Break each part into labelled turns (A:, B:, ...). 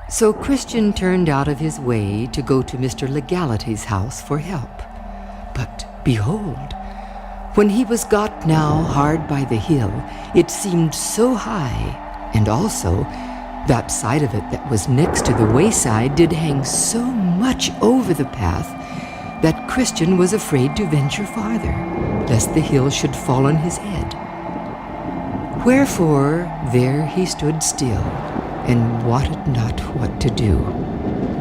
A: So Christian turned out of his way to go to Mr. Legality's house for help. But behold, when he was got now hard by the hill, it seemed so high, and also that side of it that was next to the wayside did hang so much over the path that Christian was afraid to venture farther, lest the hill should fall on his head. Wherefore there he stood still, and wotted not what to do.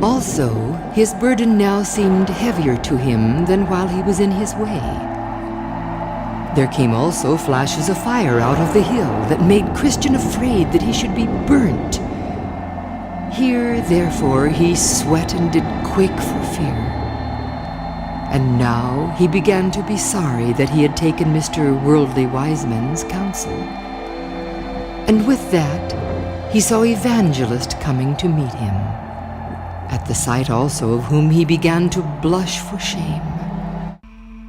A: Also his burden now seemed heavier to him than while he was in his way. There came also flashes of fire out of the hill that made Christian afraid that he should be burnt. Here therefore he sweat and did quake for fear. And now he began to be sorry that he had taken Mr. Worldly Wiseman's counsel. And with that he saw Evangelist coming to meet him, at the sight also of whom he began to blush for shame.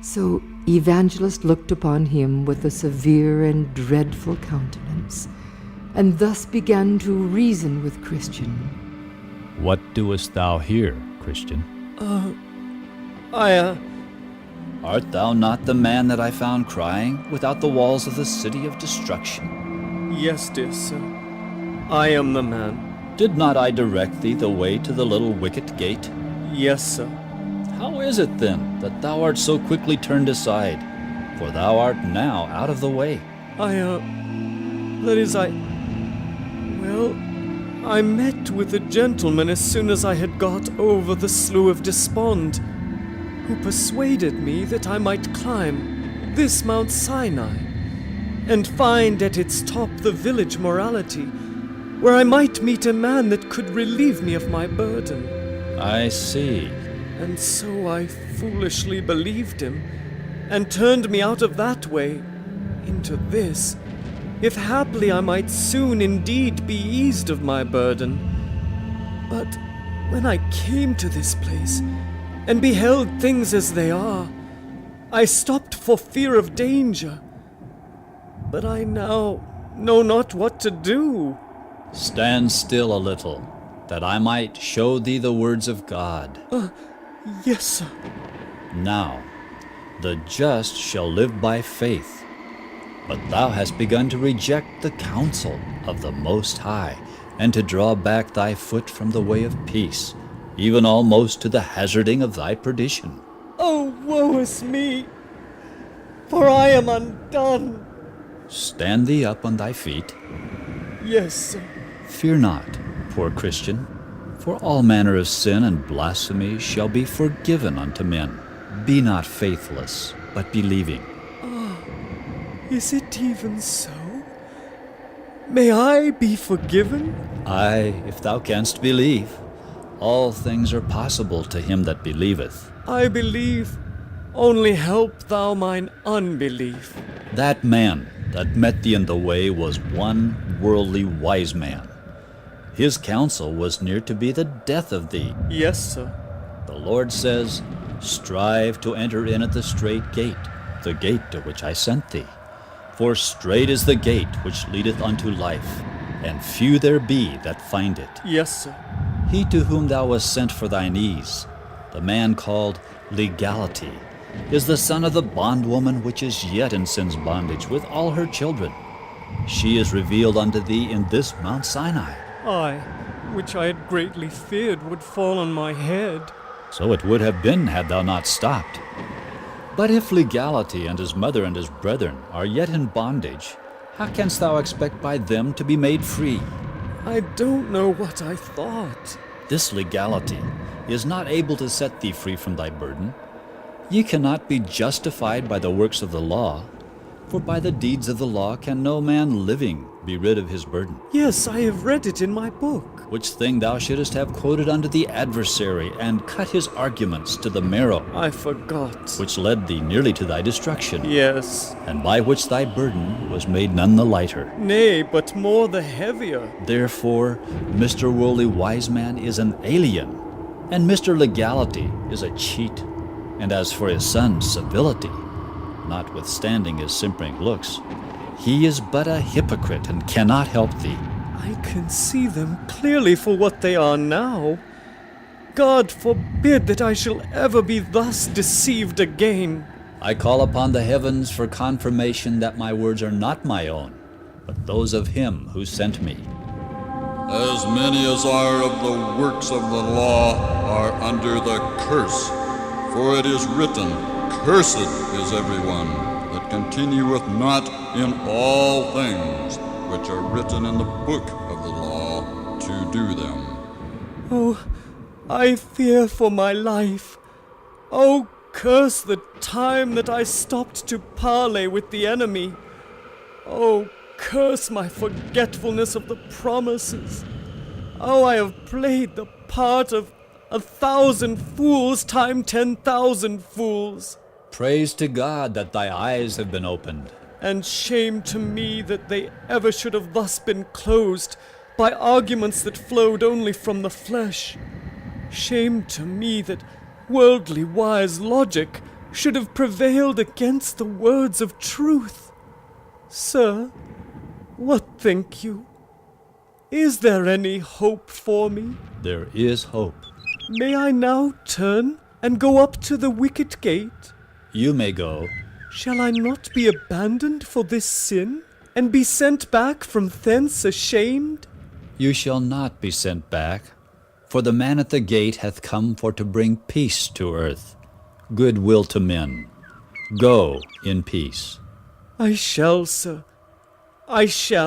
A: So Evangelist looked upon him with a severe and dreadful countenance, and thus began to reason with Christian.
B: What doest thou here, Christian?
C: Art thou not the man that I found crying without the walls of the city of destruction?
D: Yes, dear sir, I am the man.
C: Did not I direct thee the way to the little wicket gate?
D: Yes, sir.
C: How is it then that thou art so quickly turned aside? For thou art now out of the way.
D: I met with a gentleman as soon as I had got over the Slough of Despond, who persuaded me that I might climb this Mount Sinai, and find at its top the village morality, where I might meet a man that could relieve me of my burden.
C: I see.
D: And so I foolishly believed him, and turned me out of that way into this, if haply I might soon indeed be eased of my burden. But when I came to this place, and beheld things as they are, I stopped for fear of danger. But I now know not what to do.
C: Stand still a little, that I might show thee the words of God.
D: Yes, sir.
C: Now, the just shall live by faith. But thou hast begun to reject the counsel of the Most High, and to draw back thy foot from the way of peace, even almost to the hazarding of thy perdition.
D: Oh, woe is me, for I am undone.
C: Stand thee up on thy feet.
D: Yes, sir.
C: Fear not, poor Christian, for all manner of sin and blasphemy shall be forgiven unto men. Be not faithless, but believing.
D: Is it even so? May I be forgiven?
C: Aye, if thou canst believe. All things are possible to him that believeth.
D: I believe, only help thou mine unbelief.
C: That man that met thee in the way was one worldly wise man. His counsel was near to be the death of thee.
D: Yes, sir.
C: The Lord says, strive to enter in at the strait gate, the gate to which I sent thee. For strait is the gate which leadeth unto life, and few there be that find it.
D: Yes, sir.
C: He to whom thou wast sent for thine ease, the man called Legality, is the son of the bondwoman which is yet in sin's bondage with all her children. She is revealed unto thee in this Mount Sinai.
D: I, which I had greatly feared would fall on my head.
C: So it would have been had thou not stopped. But if Legality and his mother and his brethren are yet in bondage, how canst thou expect by them to be made free?
D: I don't know what I thought.
C: This Legality is not able to set thee free from thy burden. Ye cannot be justified by the works of the law, for by the deeds of the law can no man living be rid of his burden.
D: Yes, I have read it in my book.
C: Which thing thou shouldest have quoted unto the adversary, and cut his arguments to the marrow.
D: I forgot.
C: Which led thee nearly to thy destruction.
D: Yes.
C: And by which thy burden was made none the lighter.
D: Nay, but more the heavier.
C: Therefore, Mr. Worldly Wiseman is an alien, and Mr. Legality is a cheat. And as for his son, Civility, notwithstanding his simpering looks, he is but a hypocrite and cannot help thee.
D: I can see them clearly for what they are now. God forbid that I shall ever be thus deceived again.
C: I call upon the heavens for confirmation that my words are not my own, but those of him who sent me.
E: As many as are of the works of the law are under the curse. For it is written, Cursed is everyone that continueth not in all things which are written in the book of the law to do them.
D: Oh, I fear for my life. Oh, curse the time that I stopped to parley with the enemy. Oh, curse my forgetfulness of the promises. Oh, I have played the part of 1,000 fools time 10,000 fools.
C: Praise to God that thy eyes have been opened.
D: And shame to me that they ever should have thus been closed by arguments that flowed only from the flesh. Shame to me that worldly wise logic should have prevailed against the words of truth. Sir, what think you? Is there any hope for me?
C: There is hope.
D: May I now turn and go up to the wicket gate?
C: You may go.
D: Shall I not be abandoned for this sin, and be sent back from thence ashamed?
C: You shall not be sent back, for the man at the gate hath come for to bring peace to earth, good will to men. Go in peace.
D: I shall, sir. I shall.